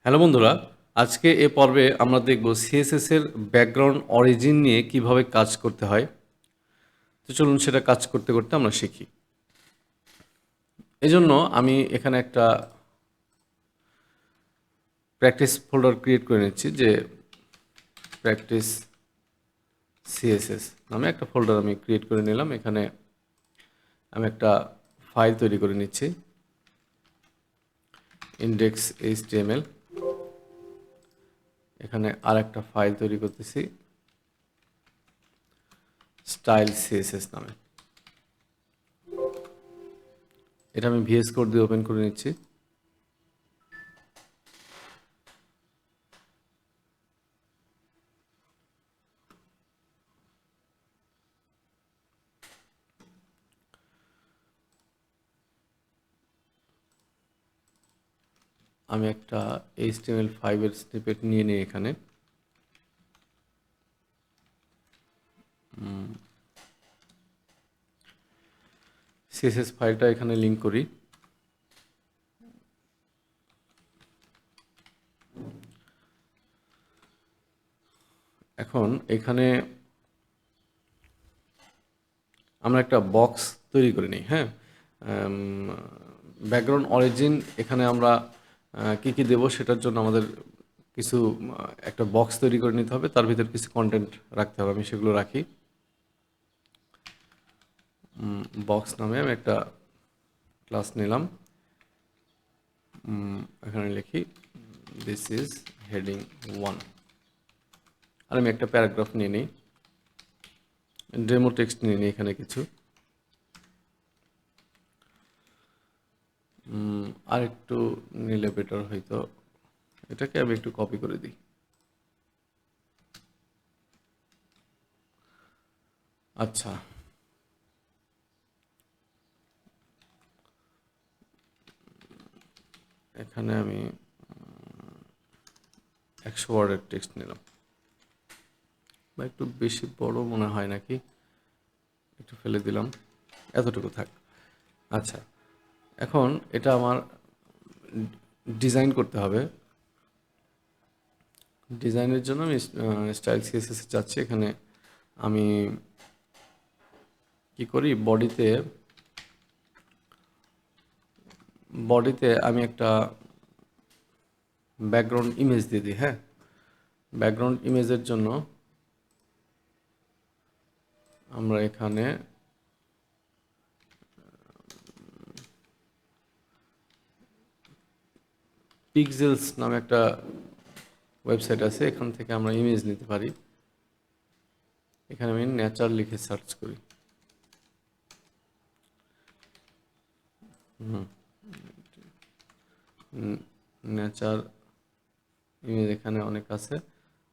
Hello বন্ধুরা, আজকে এ পর্বে আমরা দেখব সিএসএস এর ব্যাকগ্রাউন্ড অরিজিন নিয়ে কিভাবে কাজ করতে হয়। তো চলুন সেটা কাজ করতে করতে আমরা শিখি। এজন্য আমি এখানে একটা প্র্যাকটিস ফোল্ডার ক্রিয়েট করে নিচ্ছি, যে প্র্যাকটিস সিএসএস নামে একটা ফোল্ডার আমি ক্রিয়েট করে নিলাম। এখানে আমি একটা ফাইল তৈরি করে নিচ্ছি, ইন্ডেক্স এইচটিএমএল। এখানে আর একটা ফাইল তৈরি করতেছি, স্টাইল সিএসএস নামে। এটা আমি ভিএস কোড দিয়ে ওপেন করে নিচ্ছি। আমি একটা HTML5 এর স্নিপেট নিয়ে নিই এখানে। সিএসএস ফাইলটা এখানে লিঙ্ক করি। এখন এখানে আমরা একটা বক্স তৈরি করে নিই। হ্যাঁ, ব্যাকগ্রাউন্ড অরিজিন এখানে আমরা কি কি দেব সেটার জন্য আমাদের কিছু একটা বক্স তৈরি করে নিতে হবে, তার ভিতর কিছু কন্টেন্ট রাখতে হবে। আমি সেগুলো রাখি। বক্স নামে আমি একটা ক্লাস নিলাম। এখানে লিখি দিস ইজ হেডিং 1, আর আমি একটা প্যারাগ্রাফ নিয়ে নিই, ডেমো টেক্সট নিয়ে নিই এখানে কিছু। আর একটু নিলে বেটার হয়তো, এটাকে আমি একটু কপি করে দিই। আচ্ছা, এখানে আমি 100 ওয়ার্ডের টেক্সট নিলাম, বা একটু বেশি বড় মনে হয় নাকি, একটু ফেলে দিলাম, এতটুকু থাক। আচ্ছা, এখন এটা আমার ডিজাইন করতে হবে। ডিজাইনের জন্য আমি স্টাইল সিএসএস যাচ্ছি। এখানে আমি কি করি, বডিতে আমি একটা ব্যাকগ্রাউন্ড ইমেজ দিয়ে দিই। হ্যাঁ, ব্যাকগ্রাউন্ড ইমেজের জন্য আমরা এখানে পিক্সেলস নামে একটা ওয়েবসাইট আছে, এখান থেকে আমরা ইমেজ নিতে পারি। এখানে আমি নেচার লিখে সার্চ করি। নেচার ইমেজ এখানে অনেক আছে,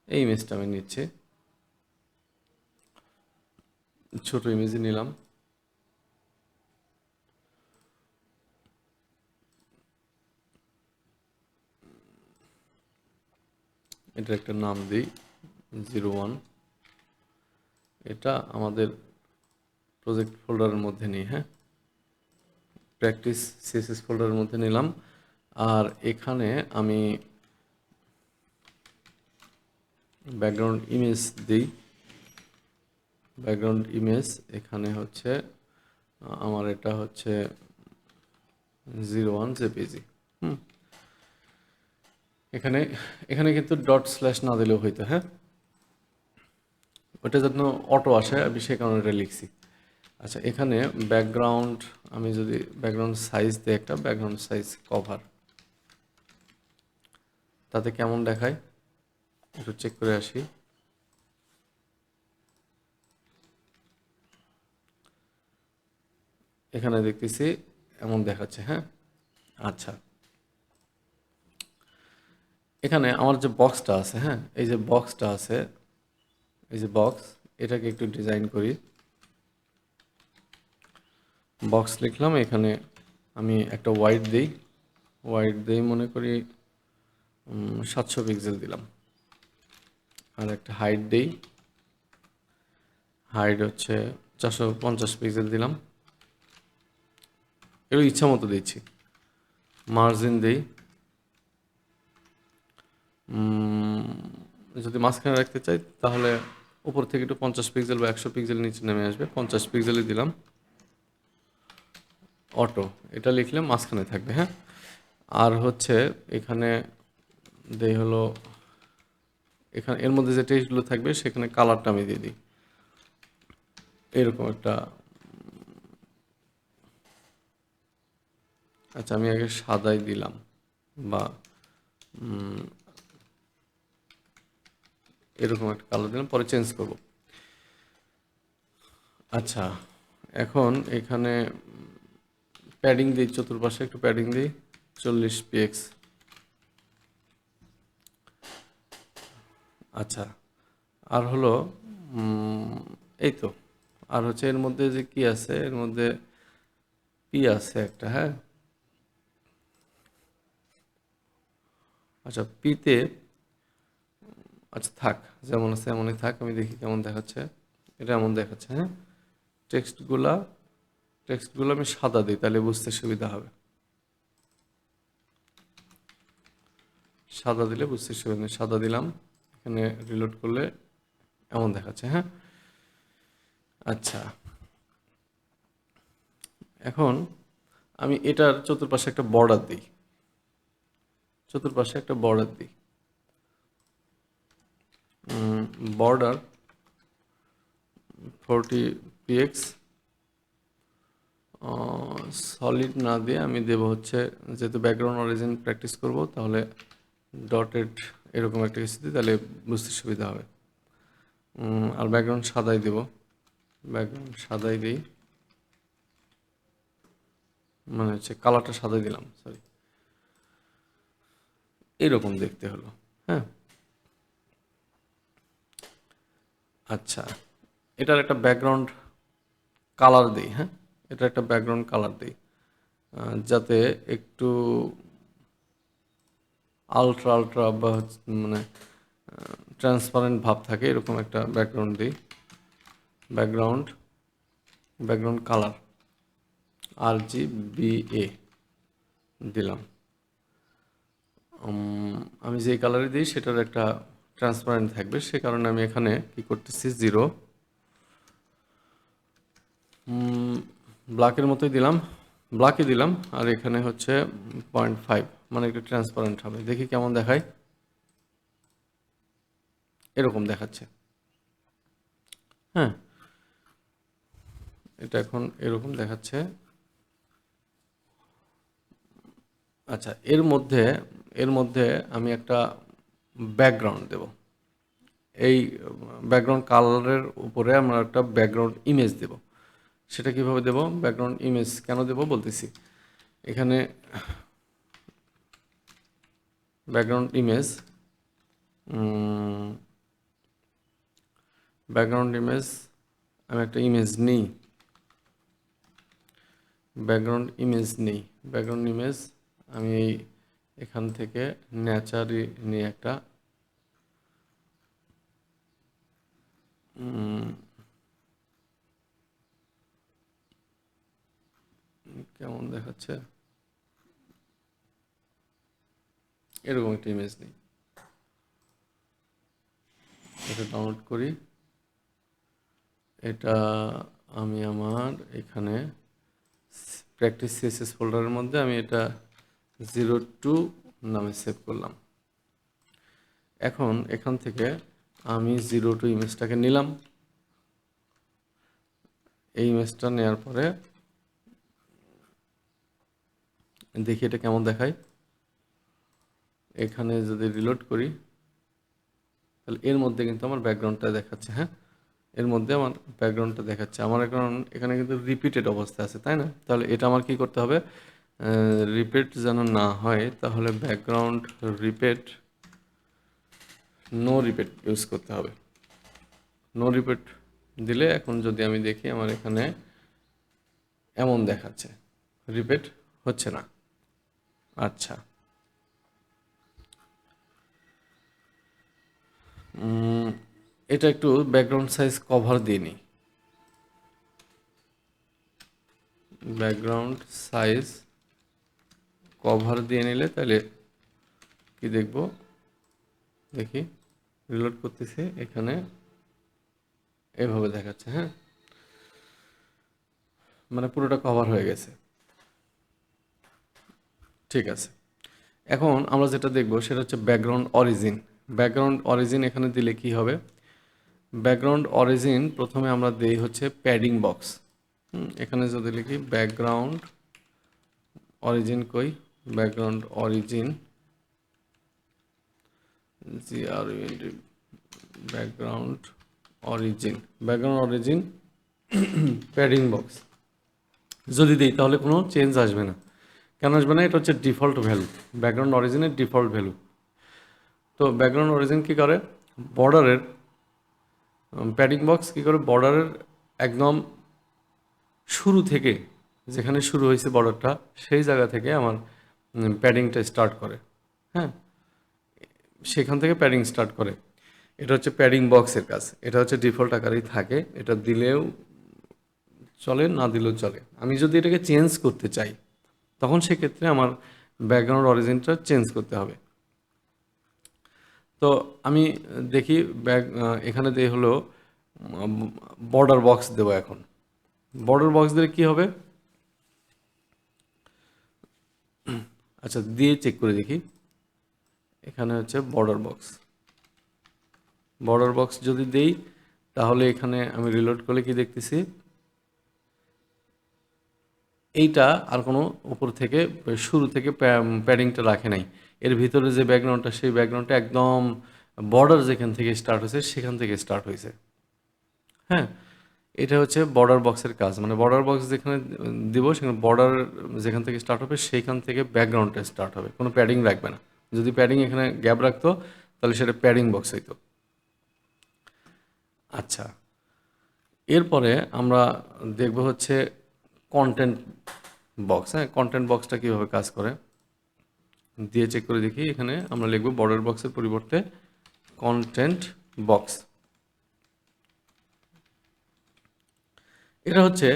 এই ইমেজটা আমি নিচ্ছি, ছোট ইমেজই নিলাম। এটার একটা নাম দিই 01। এটা আমাদের প্রজেক্ট ফোল্ডারের মধ্যে নিই। হ্যাঁ, প্র্যাকটিস সিএসএস ফোল্ডারের মধ্যে নিলাম। আর এখানে আমি ব্যাকগ্রাউন্ড ইমেজ দিই। ব্যাকগ্রাউন্ড ইমেজ এখানে হচ্ছে আমার এটা হচ্ছে 01 জেপিজি। এখানে এখানে কিন্তু ডট স্ল্যাশ না দিলেও হইতো। হ্যাঁ, ওটা যেন অটো আসে, আমি সেই কারণে এটা লিখছি। আচ্ছা, এখানে ব্যাকগ্রাউন্ড, আমি যদি ব্যাকগ্রাউন্ড সাইজ দিই, একটা ব্যাকগ্রাউন্ড সাইজ কভার, তাতে কেমন দেখায় একটু চেক করে আসি। এখানে দেখতেছি এমন দেখাচ্ছে। হ্যাঁ, আচ্ছা, এখানে আমার যে বক্সটা আছে, হ্যাঁ, এই যে বক্সটা আছে, এই যে বক্স, এটাকে একটু ডিজাইন করি। বক্স লিখলাম, এখানে আমি একটা ওয়াইড দিই। ওয়াইড দিই মনে করি 700 পিক্সেল দিলাম। আর একটা হাইট দিই, হাইট হচ্ছে 450 পিক্সেল দিলাম। এগুলো ইচ্ছা মতো দিচ্ছি। মার্জিন দিই যদি মাঝখানে রাখতে চাই তাহলে উপর থেকে একটু 50 পিক্সেল বা 100 পিক্সেল নিচে নেমে আসবে, 50 পিক্সেলই দিলাম। অটো এটা লিখলে মাঝখানে থাকবে। হ্যাঁ, আর হচ্ছে এখানে দেই হলো, এখানে এর মধ্যে যে টেক্সটগুলো থাকবে সেখানে কালারটা আমি দিয়ে দিই এরকম একটা। আচ্ছা, আমি আগে সাদাই দিলাম বা এরকম একটা কালার দিলাম, পরে চেঞ্জ করব। আচ্ছা, এখন এখানে প্যাডিং দিই, চতুর্পাশে একটু প্যাডিং দিই 40 px। আচ্ছা, আর হলো এই তো, আর হচ্ছে এর মধ্যে যে কি আছে, এর মধ্যে পি আছে একটা। হ্যাঁ, আচ্ছা পিতে, আচ্ছা থাক, যেমন আছে এমনই থাক, আমি দেখি কেমন দেখাচ্ছে। এটা এমন দেখাচ্ছে। হ্যাঁ, টেক্সটগুলা টেক্সটগুলো আমি সাদা দিই, তাহলে বুঝতে সুবিধা হবে। সাদা দিলে বুঝতে সুবিধা নেই, সাদা দিলাম। এখানে রিলোড করলে এমন দেখাচ্ছে। হ্যাঁ, আচ্ছা, এখন আমি এটার চতুর্পাশে একটা বর্ডার দিই, চতুর্পাশে একটা বর্ডার দিই। Border 40 px। সলিড না দিয়ে আমি দেব হচ্ছে, যেহেতু ব্যাকগ্রাউন্ড অরিজিন প্র্যাকটিস করব, তাহলে ডটেড এরকম একটা কিছু দিই, তাহলে বুঝতে সুবিধা হবে। আর ব্যাকগ্রাউন্ড সাদাই দেব, ব্যাকগ্রাউন্ড সাদাই দিই, মানে হচ্ছে কালারটা সাদাই দিলাম, সরি। এইরকম দেখতে হলো। হ্যাঁ, আচ্ছা, এটার একটা ব্যাকগ্রাউন্ড কালার দিই। হ্যাঁ, এটা একটা ব্যাকগ্রাউন্ড কালার দিই, যাতে একটু আলট্রা আলট্রা বা মানে ট্রান্সপারেন্ট ভাব থাকে, এরকম একটা ব্যাকগ্রাউন্ড দিই। ব্যাকগ্রাউন্ড ব্যাকগ্রাউন্ড কালার RGBA দিলাম। আমি যেই কালারে দিই সেটার একটা ট্রান্সপারেন্ট থাকবে, সে কারণে আমি এখানে কি করতেছি, 0 ব্ল্যাকের মতোই দিলাম, ব্ল্যাকই দিলাম। আর এখানে হচ্ছে 0.5, মানে একটু ট্রান্সপারেন্ট হবে। দেখি কেমন দেখায়। এরকম দেখাচ্ছে। হ্যাঁ, এটা এখন এরকম দেখাচ্ছে। আচ্ছা, এর মধ্যে আমি একটা ব্যাকগ্রাউন্ড দেব। এই ব্যাকগ্রাউন্ড কালারের উপরে আমরা একটা ব্যাকগ্রাউন্ড ইমেজ দেব। সেটা কিভাবে দেব, ব্যাকগ্রাউন্ড ইমেজ কেন দেব বলতেছি। এখানে ব্যাকগ্রাউন্ড ইমেজ, ব্যাকগ্রাউন্ড ইমেজ, আমি একটা ইমেজ নিই, ব্যাকগ্রাউন্ড ইমেজ নিই, ব্যাকগ্রাউন্ড ইমেজ আমি এখান থেকে ন্যাচারি নিয়ে একটা কেমন দেখাচ্ছে, এরকম একটা ইমেজ নিই। এটা ডাউনলোড করি। এটা আমি আমার এখানে প্র্যাকটিস সিএসএস ফোল্ডারের মধ্যে আমি এটা 02 নামে সেভ করলাম। এখন এখান থেকে আমি 02 ইমেজটাকে নিলাম। এই ইমেজটা নেওয়ার পরে দেখি এটা কেমন দেখায়। এখানে যদি রিলোড করি, তাহলে এর মধ্যে কিন্তু আমার ব্যাকগ্রাউন্ডটা দেখাচ্ছে। হ্যাঁ, এর মধ্যে আমার ব্যাকগ্রাউন্ডটা দেখাচ্ছে। আমার এখন এখানে কিন্তু রিপিটেড অবস্থা আছে, তাই না? তাহলে এটা আমার কি করতে হবে, রিপিট যেন না হয়, তাহলে background repeat, no repeat use করতে হবে। নো রিপিট দিলে এখন যদি আমি দেখি আমার এখানে এমন দেখাচ্ছে, রিপিট হচ্ছে না। আচ্ছা, এটা একটু ব্যাকগ্রাউন্ড সাইজ কভার দিয়ে নিই। ব্যাকগ্রাউন্ড সাইজ কভার দিয়ে নিলে তাহলে কি দেখব, দেখি রিলোড করতেছি, এখানে এভাবে দেখাচ্ছে। হ্যাঁ, মানে পুরোটা কভার হয়ে গেছে। ঠিক আছে, এখন আমরা যেটা দেখব সেটা হচ্ছে ব্যাকগ্রাউন্ড অরিজিন। ব্যাকগ্রাউন্ড অরিজিন এখানে দিলে কি হবে? ব্যাকগ্রাউন্ড অরিজিন প্রথমে আমরা দেই হচ্ছে প্যাডিং বক্স। এখানে যদি লিখি ব্যাকগ্রাউন্ড অরিজিন, কই background origin, GRUND, background origin, background origin padding box যদি দিই তাহলে কোনো চেঞ্জ আসবে না। কেন আসবে না? এটা হচ্ছে ডিফল্ট ভ্যালু, ব্যাকগ্রাউন্ড অরিজিনের ডিফল্ট ভ্যালু। তো ব্যাকগ্রাউন্ড অরিজিন কী করে? বর্ডারের প্যাডিং বক্স কী করে? বর্ডারের একদম শুরু থেকে, যেখানে শুরু হয়েছে বর্ডারটা, সেই জায়গা থেকে আমার প্যাডিংটা স্টার্ট করে। হ্যাঁ, সেখান থেকে প্যাডিং স্টার্ট করে। এটা হচ্ছে প্যাডিং বক্সের কাজ। এটা হচ্ছে ডিফল্ট আকারেই থাকে, এটা দিলেও চলে, না দিলেও চলে। আমি যদি এটাকে চেঞ্জ করতে চাই তখন সেক্ষেত্রে আমার ব্যাকগ্রাউন্ড অরিজিনটা চেঞ্জ করতে হবে। তো আমি দেখি এখানে দিয়ে হলো বর্ডার বক্স দেবো। এখন বর্ডার বক্স দিলে কী হবে? আচ্ছা, দিয়ে চেক করে দেখি। এখানে হচ্ছে বর্ডার বক্স, বর্ডার বক্স যদি দেই তাহলে এখানে আমি রিলোড করলে কি দেখতেছি? এইটা আর কোনো উপর থেকে শুরু থেকে প্যাডিংটা রাখে নাই। এর ভিতরে যে ব্যাকগ্রাউন্ডটা, সেই ব্যাকগ্রাউন্ডটা একদম বর্ডার যেখান থেকে স্টার্ট হয়েছে সেখান থেকে স্টার্ট হয়েছে। হ্যাঁ, এটা হচ্ছে বর্ডার বক্সের কাজ। মানে বর্ডার বক্স যেখানে দিব সেখানে বর্ডার যেখান থেকে স্টার্ট হবে সেইখান থেকে ব্যাকগ্রাউন্ডটা স্টার্ট হবে, কোনো প্যাডিং রাখবে না। যদি প্যাডিং এখানে গ্যাপ রাখতো তাহলে সেটা প্যাডিং বক্স হইতো। আচ্ছা, এরপরে আমরা দেখব হচ্ছে কন্টেন্ট বক্স। হ্যাঁ, কন্টেন্ট বক্সটা কীভাবে কাজ করে দিয়ে চেক করে দেখি। এখানে আমরা লিখব বর্ডার বক্সের পরিবর্তে কন্টেন্ট বক্স। এটা হচ্ছে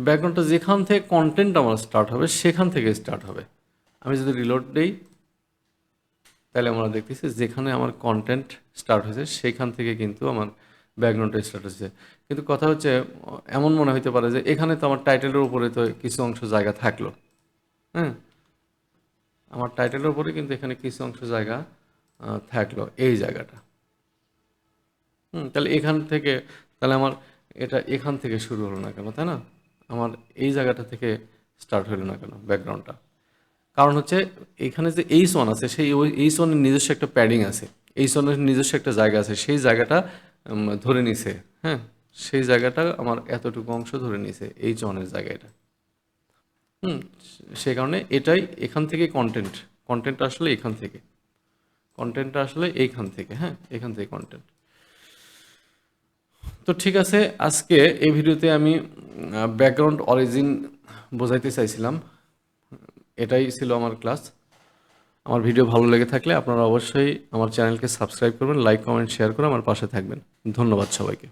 ব্যাকগ্রাউন্ডটা যেখান থেকে কন্টেন্ট আমার স্টার্ট হবে সেখান থেকে স্টার্ট হবে। আমি যদি রিলোড দিই তাহলে আমরা দেখতেছি যেখানে আমার কন্টেন্ট স্টার্ট হয়েছে সেখান থেকে কিন্তু আমার ব্যাকগ্রাউন্ডটা স্টার্ট হয়েছে। কিন্তু কথা হচ্ছে, এমন মনে হতে পারে যে এখানে তো আমার টাইটেলের উপরে তো কিছু অংশ জায়গা থাকলো। হ্যাঁ, আমার টাইটেলের উপরে কিন্তু এখানে কিছু অংশ জায়গা থাকলো, এই জায়গাটা। তাহলে এখান থেকে, তাহলে আমার এটা এখান থেকে শুরু হলো না কেন, তাই না? আমার এই জায়গাটা থেকে স্টার্ট হলো না কেন ব্যাকগ্রাউন্ডটা? কারণ হচ্ছে এখানে যে H1 আছে, সেই H1 এর নিজস্ব একটা প্যাডিং আছে, H1 এর নিজস্ব একটা জায়গা আছে, সেই জায়গাটা ধরে নিছে। হ্যাঁ, সেই জায়গাটা আমার এতটুকু অংশ ধরে নিছে H1 এর জায়গাটা। সেই কারণে এটাই এখান থেকে কন্টেন্ট আসলে এখান থেকে, কন্টেন্টটা আসলে এইখান থেকে। হ্যাঁ, এখান থেকে কন্টেন্ট। তো ঠিক আছে, আজকে এই ভিডিওতে আমি ব্যাকগ্রাউন্ড অরিজিন বোঝাইতে চাইছিলাম। এটাই ছিল আমার ক্লাস। আমার ভিডিও ভালো লেগে থাকলে আপনারা অবশ্যই আমার চ্যানেলকে সাবস্ক্রাইব করবেন, লাইক কমেন্ট শেয়ার করে আমার পাশে থাকবেন। ধন্যবাদ সবাইকে।